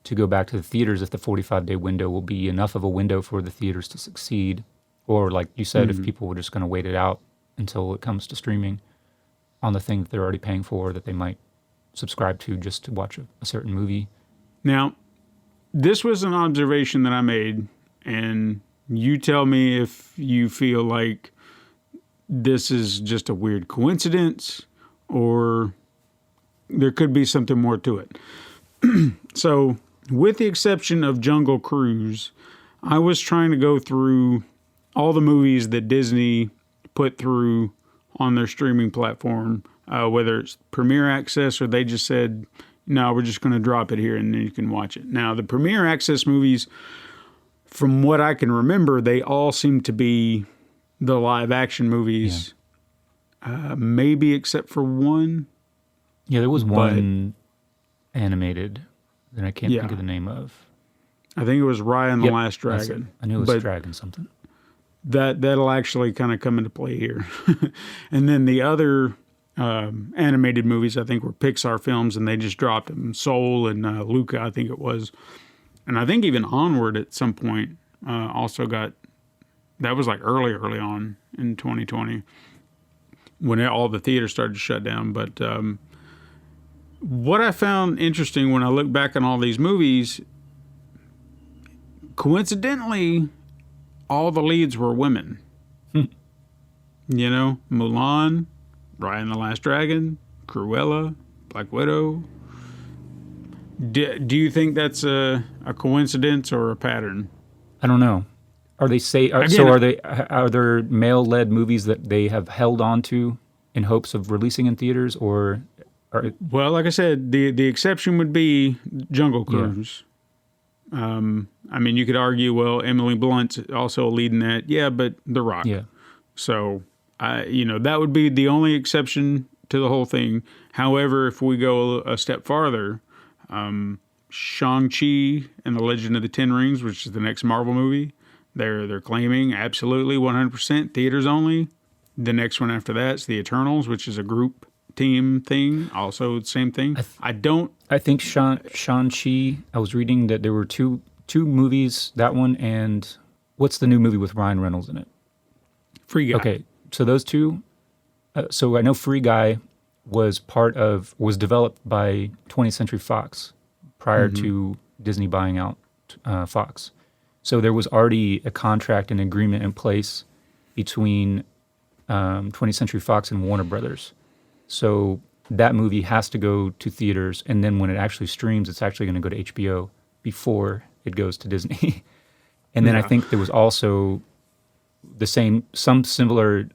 to go back to the theaters, if the 45-day window will be enough of a window for the theaters to succeed, or like you said, if people were just going to wait it out until it comes to streaming on the thing that they're already paying for, that they might subscribe to just to watch a certain movie. Now, this was an observation that I made, and you tell me if you feel like this is just a weird coincidence or there could be something more to it. So, with the exception of Jungle Cruise, I was trying to go through all the movies that Disney put through on their streaming platform, whether it's Premier Access or they just said, no, we're just going to drop it here and then you can watch it. Now, the Premier Access movies, from what I can remember, they all seem to be the live action movies, maybe except for one. Yeah, there was one animated that I can't think of the name of. I think it was Raya and the Last Dragon. I knew it was Dragon something. That'll actually kind of come into play here. And then the other animated movies, I think, were Pixar films, and they just dropped them. Soul and Luca, I think it was. And I think even Onward at some point also got, that was like early on in 2020 when all the theaters started to shut down. But what I found interesting when I look back on all these movies, coincidentally, all the leads were women. You know, Mulan, Raya and the Last Dragon, Cruella, Black Widow. Do you think that's a coincidence or a pattern? I don't know. Are there male-led movies that they have held on to in hopes of releasing in theaters, or? Well, like I said, the exception would be Jungle Cruise. Yeah. I mean, you could argue, well, Emily Blunt's also leading that. Yeah, but The Rock. Yeah. So, that would be the only exception to the whole thing. However, if we go a step farther, Shang-Chi and the Legend of the Ten Rings, which is the next Marvel movie, they're claiming absolutely 100% theaters only. The next one after that is The Eternals, which is a group team thing, also the same thing. I think Shang-Chi, I was reading that there were two movies, that one, and what's the new movie with Ryan Reynolds in it? Free Guy. Okay, so those two, so I know Free Guy was developed by 20th Century Fox prior to Disney buying out Fox. So there was already a contract and agreement in place between 20th Century Fox and Warner Brothers. So that movie has to go to theaters, and then when it actually streams, it's actually going to go to HBO before it goes to Disney. And then I think there was also some similar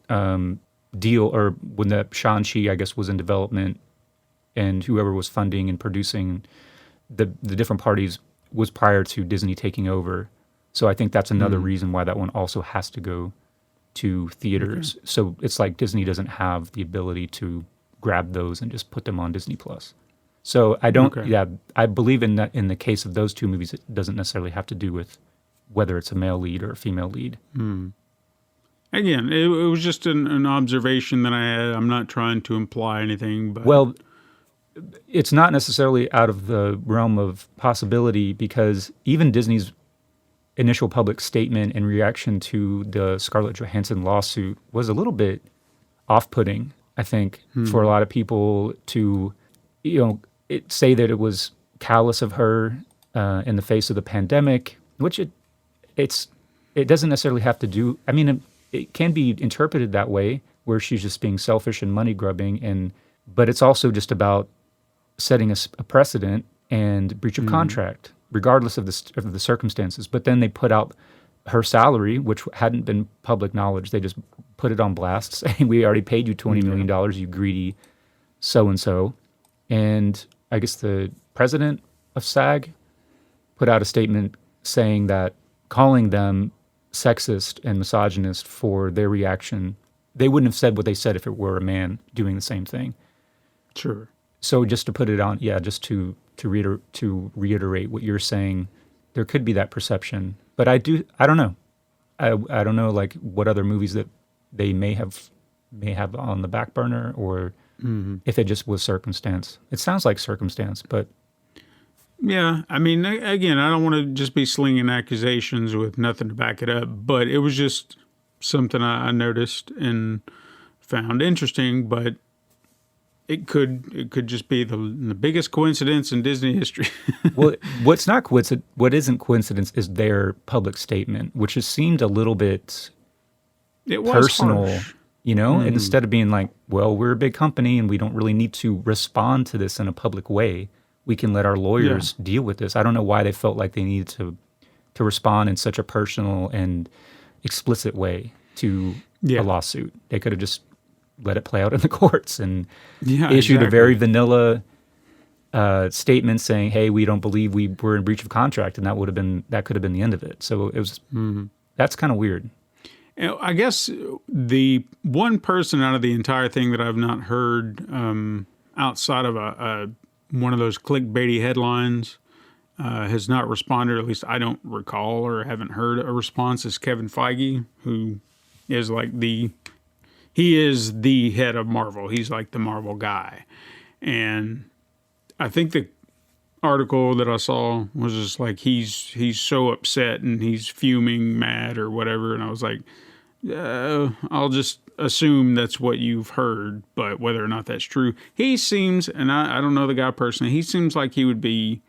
deal, or when the Shang-Chi, I guess, was in development, and whoever was funding and producing the different parties was prior to Disney taking over. So I think that's another reason why that one also has to go to theaters. Okay. So it's like Disney doesn't have the ability to grab those and just put them on Disney Plus. So I don't. Okay. Yeah, I believe in that. In the case of those two movies, it doesn't necessarily have to do with whether it's a male lead or a female lead. Again, it was just an observation that I had. I'm not trying to imply anything, but well, it's not necessarily out of the realm of possibility, because even Disney's initial public statement in reaction to the Scarlett Johannsen lawsuit was a little bit off-putting, I think, for a lot of people to, say that it was callous of her in the face of the pandemic, which it doesn't necessarily have to do. I mean, it can be interpreted that way, where she's just being selfish and money grubbing, but it's also just about setting a precedent and breach of contract, regardless of the circumstances. But then they put out her salary, which hadn't been public knowledge. They just put it on blast, saying, "We already paid you $20 million, you greedy so-and-so." And I guess the president of SAG put out a statement saying that, calling them sexist and misogynist for their reaction. They wouldn't have said what they said if it were a man doing the same thing. Sure. So just to put it on, just to reiterate what you're saying, there could be that perception. But I don't know. I don't know, like, what other movies that they may have on the back burner, or if it just was circumstance. It sounds like circumstance, but yeah, I mean, again, I don't want to just be slinging accusations with nothing to back it up, but it was just something I noticed and found interesting. But it could just be the biggest coincidence in Disney history. Well, what isn't coincidence is their public statement, which has seemed a little bit personal, harsh. And instead of being like, well, we're a big company and we don't really need to respond to this in a public way. We can let our lawyers deal with this. I don't know why they felt like they needed to respond in such a personal and explicit way to a lawsuit. They could have just let it play out in the courts and issued a very vanilla statement saying, "Hey, we don't believe we were in breach of contract," and that could have been the end of it. So it was that's kind of weird. I guess the one person out of the entire thing that I've not heard outside of one of those clickbaity headlines has not responded, or at least I don't recall or haven't heard a response, is Kevin Feige, who is like he is the head of Marvel. He's like the Marvel guy. And I think the article that I saw was just like, he's so upset and he's fuming, mad or whatever. And I was like, I'll just assume that's what you've heard, but whether or not that's true, he seems, and I don't know the guy personally, he seems like he would be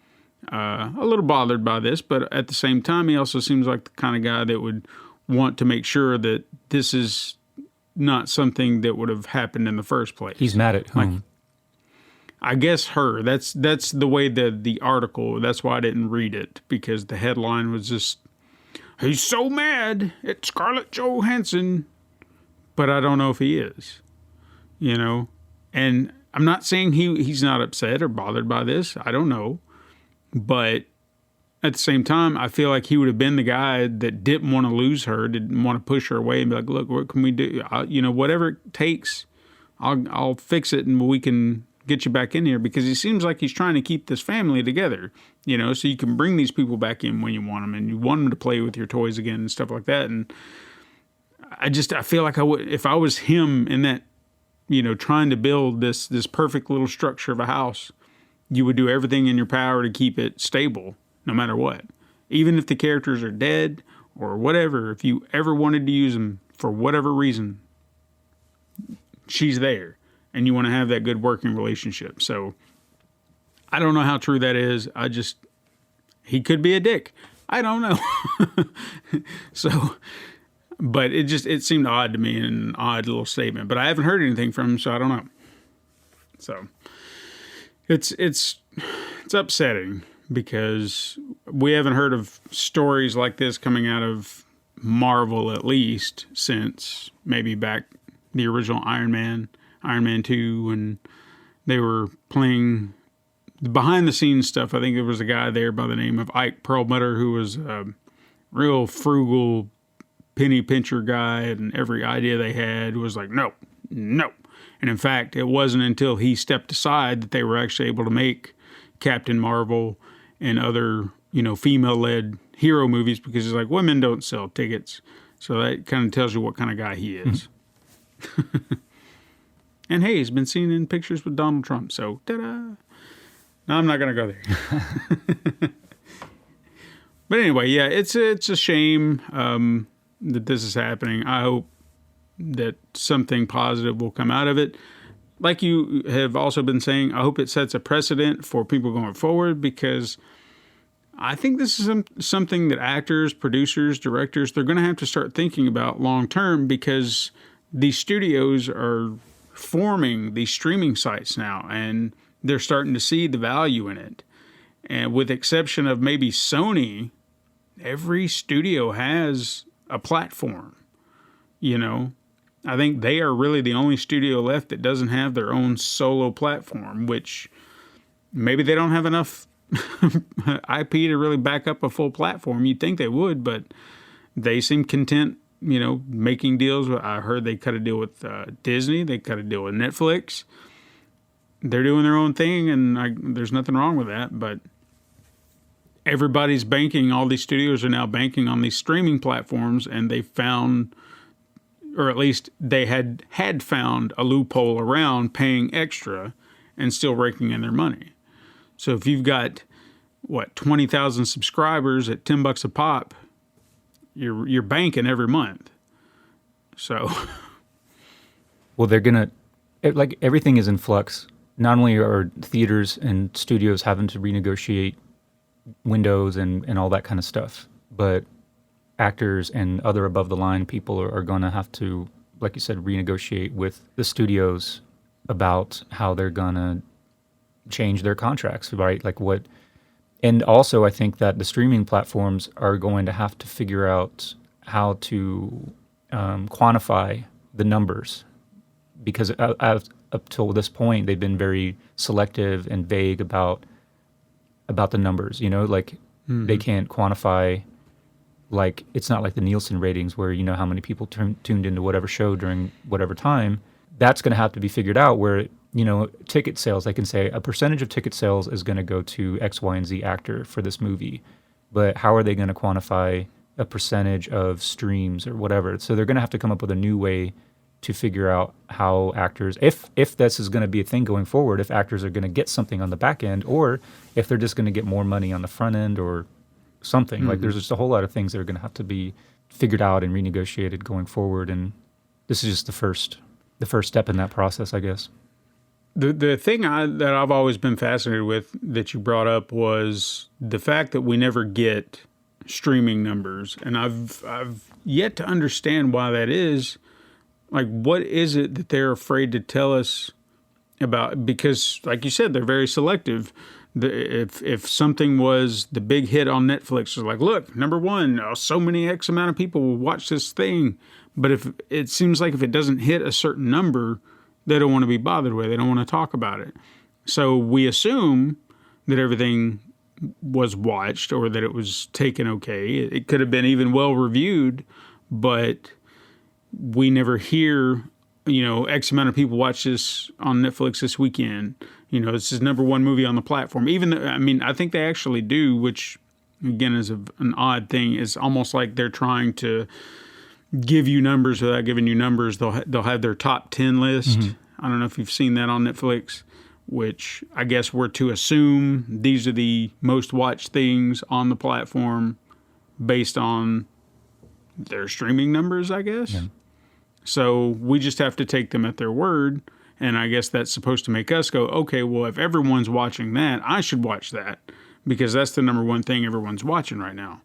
a little bothered by this, but at the same time, he also seems like the kind of guy that would want to make sure that this is not something that would have happened in the first place. He's mad at whom? Like, I guess her. That's the way the article, that's why I didn't read it, because the headline was just, "He's so mad at Scarlett Johannsen," but I don't know if he is, and I'm not saying he's not upset or bothered by this. I don't know. But at the same time, I feel like he would have been the guy that didn't want to lose her, didn't want to push her away and be like, "Look, what can we do? Whatever it takes, I'll fix it and we can get you back in here," because he seems like he's trying to keep this family together, so you can bring these people back in when you want them and you want them to play with your toys again and stuff like that. And I feel like I would, if I was him in that, trying to build this perfect little structure of a house, you would do everything in your power to keep it stable no matter what. Even if the characters are dead or whatever, if you ever wanted to use them for whatever reason, she's there. And you want to have that good working relationship. So I don't know how true that is. He could be a dick. I don't know. So, but it seemed odd to me, an odd little statement. But I haven't heard anything from him, so I don't know. So it's upsetting because we haven't heard of stories like this coming out of Marvel, at least since maybe back the original Iron Man 2, and they were playing the behind-the-scenes stuff. I think there was a guy there by the name of Ike Perlmutter who was a real frugal penny pincher guy, and every idea they had was like, no. And in fact, it wasn't until he stepped aside that they were actually able to make Captain Marvel and other, female-led hero movies, because it's like, women don't sell tickets. So that kind of tells you what kind of guy he is. And hey, he's been seen in pictures with Donald Trump, so ta-da. No, I'm not going to go there. But anyway, yeah, it's a shame that this is happening. I hope that something positive will come out of it. Like you have also been saying, I hope it sets a precedent for people going forward, because I think this is something that actors, producers, directors, they're going to have to start thinking about long term, because these studios are forming these streaming sites now, and they're starting to see the value in it. And with exception of maybe Sony, every studio has a platform. You know, I think they are really the only studio left that doesn't have their own solo platform, which maybe they don't have enough IP to really back up a full platform. You'd think they would, but they seem content, you know, making deals. I heard they cut a deal with Disney. They cut a deal with Netflix. They're doing their own thing, and there's nothing wrong with that. But everybody's banking, all these studios are now banking on these streaming platforms, and they found, or at least they had found, a loophole around paying extra and still raking in their money. So if you've got, 20,000 subscribers at $10 a pop, you're banking every month. So, well, they're gonna, like, everything is in flux. Not only are theaters and studios having to renegotiate windows and all that kind of stuff, but actors and other above the line people are going to have to, like you said, renegotiate with the studios about how they're going to change their contracts, right? Like what, and also I think that the streaming platforms are going to have to figure out how to quantify the numbers, because up till this point they've been very selective and vague about the numbers. You know, like they can't quantify. Like, it's not like the Nielsen ratings where you know how many people tuned into whatever show during whatever time. That's going to have to be figured out, where, you know, ticket sales, they can say a percentage of ticket sales is going to go to X, Y, and Z actor for this movie. But how are they going to quantify a percentage of streams or whatever? So they're going to have to come up with a new way to figure out how actors, if this is going to be a thing going forward, if actors are going to get something on the back end, or if they're just going to get more money on the front end or something. Like, there's just a whole lot of things that are going to have to be figured out and renegotiated going forward. And this is just the first step in that process, I guess. The thing that I've always been fascinated with that you brought up was the fact that we never get streaming numbers, and I've yet to understand why that is. Like, what is it that they're afraid to tell us about? Because, like you said, they're very selective. If something was the big hit on Netflix, it's like, look, number one, so many X amount of people will watch this thing. But if it seems like if it doesn't hit a certain number, they don't want to be bothered with it. They don't want to talk about it. So we assume that everything was watched or that it was taken okay. It could have been even well reviewed, but we never hear, you know, X amount of people watch this on Netflix this weekend. You know, this is number one movie on the platform. Even though, I mean, I think they actually do, which again is an odd thing. It's almost like they're trying to give you numbers without giving you numbers. They'll have their top 10 list. I don't know if you've seen that on Netflix, which I guess we're to assume these are the most watched things on the platform based on their streaming numbers, I guess. Yeah. So we just have to take them at their word. And I guess that's supposed to make us go, okay, well, if everyone's watching that, I should watch that, because that's the number one thing everyone's watching right now.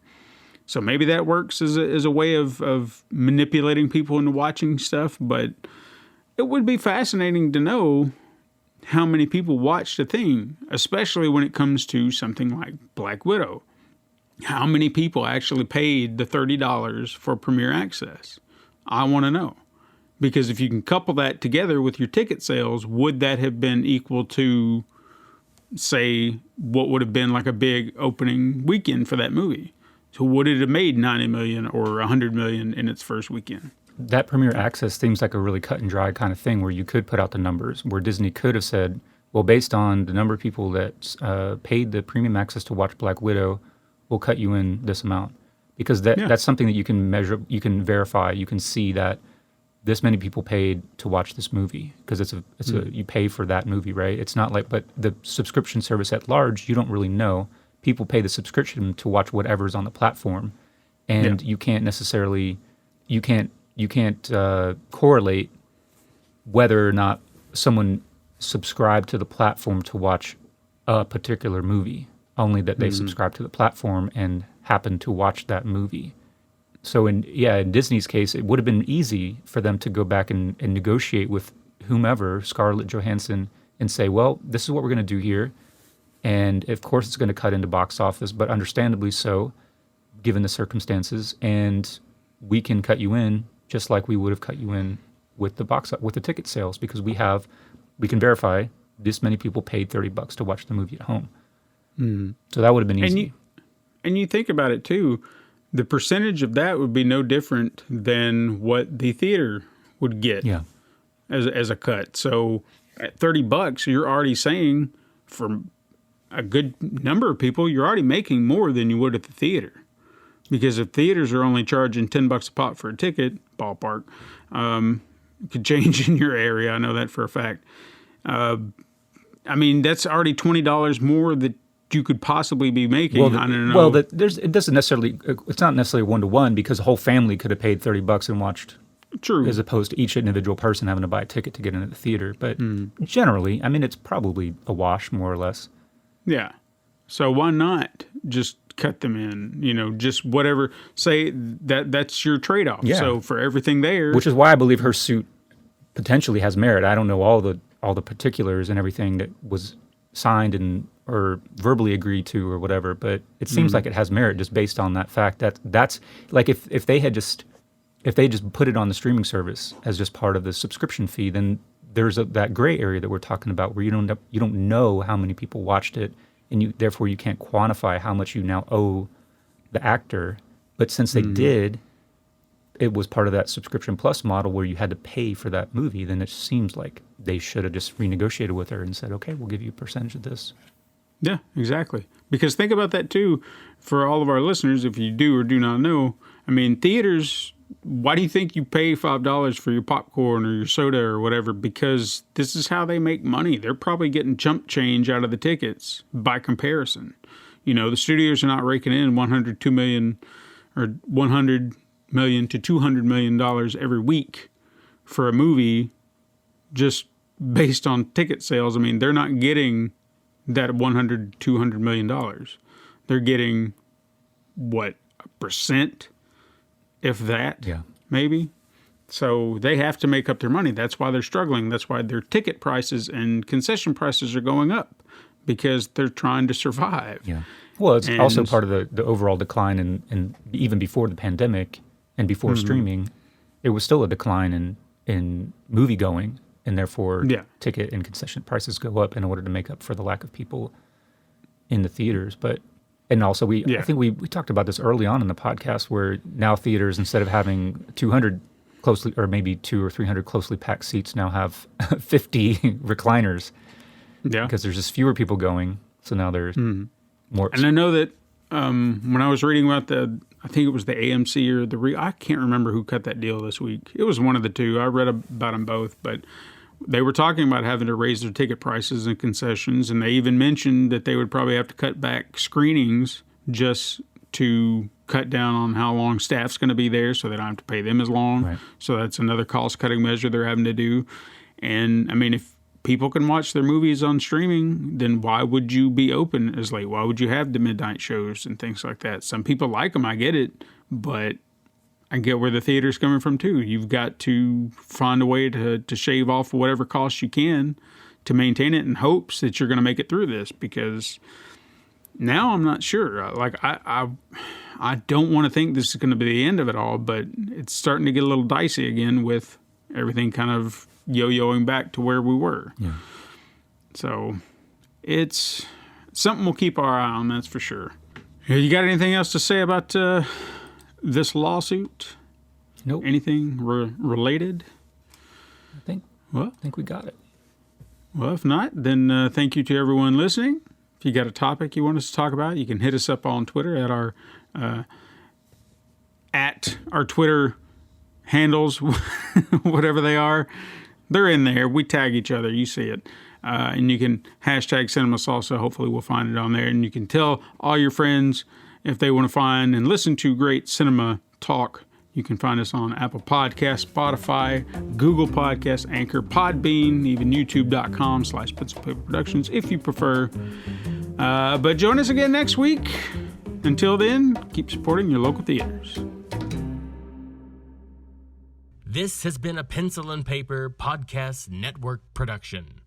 So maybe that works as a way of manipulating people into watching stuff. But it would be fascinating to know how many people watched a thing, especially when it comes to something like Black Widow. How many people actually paid the $30 for Premier Access? I want to know. Because if you can couple that together with your ticket sales, would that have been equal to, say, what would have been like a big opening weekend for that movie? So would it have made $90 million or $100 million in its first weekend? That Premier Access seems like a really cut and dry kind of thing where you could put out the numbers, where Disney could have said, well, based on the number of people that paid the Premium Access to watch Black Widow, we'll cut you in this amount. Because that's something that you can measure, you can verify, you can see that this many people paid to watch this movie, because you pay for that movie, right? It's not like, but the subscription service at large, you don't really know. People pay the subscription to watch whatever's on the platform, and you can't necessarily, you can't correlate whether or not someone subscribed to the platform to watch a particular movie. only that they subscribe to the platform and happen to watch that movie. So in Disney's case, it would have been easy for them to go back and negotiate with whomever, Scarlett Johannsen, and say, well, this is what we're going to do here. And of course it's going to cut into box office, but understandably so, given the circumstances. And we can cut you in just like we would have cut you in with the ticket sales, because we can verify this many people paid $30 to watch the movie at home. So that would have been easy. And you think about it too, the percentage of that would be no different than what the theater would get as a cut. So at $30, you're already saying for a good number of people, you're already making more than you would at the theater. Because if theaters are only charging $10 a pop for a ticket, ballpark, it could change in your area. I know that for a fact. I mean, that's already $20 more that you could possibly be making. I don't know. Well, it doesn't necessarily. It's not necessarily 1-to-1, because a whole family could have paid $30 and watched. True. As opposed to each individual person having to buy a ticket to get into the theater. But generally, I mean, it's probably a wash, more or less. Yeah. So why not just cut them in? Just whatever. Say that's your trade-off. Yeah. So for everything there, which is why I believe her suit potentially has merit. I don't know all the particulars and everything that was signed or verbally agreed to or whatever, but it seems like it has merit just based on that fact. That's like if they just put it on the streaming service as just part of the subscription fee, then there's that gray area that we're talking about where you don't know how many people watched it, and therefore you can't quantify how much you now owe the actor. But since they did, it was part of that subscription plus model where you had to pay for that movie, then it seems like they should have just renegotiated with her and said, okay, we'll give you a percentage of this. Yeah, exactly. Because think about that too, for all of our listeners, if you do or do not know. I mean, theaters, why do you think you pay $5 for your popcorn or your soda or whatever? Because this is how they make money. They're probably getting chump change out of the tickets by comparison. The studios are not raking in $100 million to $200 million every week for a movie just based on ticket sales. I mean, they're not getting that $100, $200 million. They're getting, what, a percent, if that, maybe? So they have to make up their money. That's why they're struggling. That's why their ticket prices and concession prices are going up, because they're trying to survive. Yeah. Well, it's also part of the overall decline, and even before the pandemic and before streaming, it was still a decline in movie going. And therefore, ticket and concession prices go up in order to make up for the lack of people in the theaters. And also, I think we talked about this early on in the podcast, where now theaters, instead of having 200 closely, or maybe 200 or 300 closely packed seats, now have 50 recliners. Yeah, because there's just fewer people going. So now there's more. And I know that when I was reading about I think it was the AMC or I can't remember who cut that deal this week. It was one of the two. I read about them both, but they were talking about having to raise their ticket prices and concessions, and they even mentioned that they would probably have to cut back screenings just to cut down on how long staff's going to be there, so they don't have to pay them as long. Right. So that's another cost-cutting measure they're having to do. And, I mean, if people can watch their movies on streaming, then why would you be open as late? Why would you have the midnight shows and things like that? Some people like them, I get it, but I get where the theater's coming from too. You've got to find a way to shave off whatever costs you can to maintain it in hopes that you're going to make it through this, because now I'm not sure. I don't want to think this is going to be the end of it all, but it's starting to get a little dicey again with everything kind of yo-yoing back to where we were. Yeah. So it's something we'll keep our eye on, that's for sure. You got anything else to say about this lawsuit? Nope. Anything related? I think we got it. Well, if not, then thank you to everyone listening. If you got a topic you want us to talk about, you can hit us up on Twitter at our Twitter handles, whatever they are. They're in there. We tag each other. You see it. And you can hashtag Cinema Salsa. Hopefully we'll find it on there. And you can tell all your friends if they want to find and listen to great cinema talk You can find us on Apple Podcasts, Spotify, Google Podcasts, Anchor, Podbean, even youtube.com/Pencil Paper Productions if you prefer. But join us again next week. Until then, keep supporting your local theaters. This has been a Pencil and Paper Podcast Network production.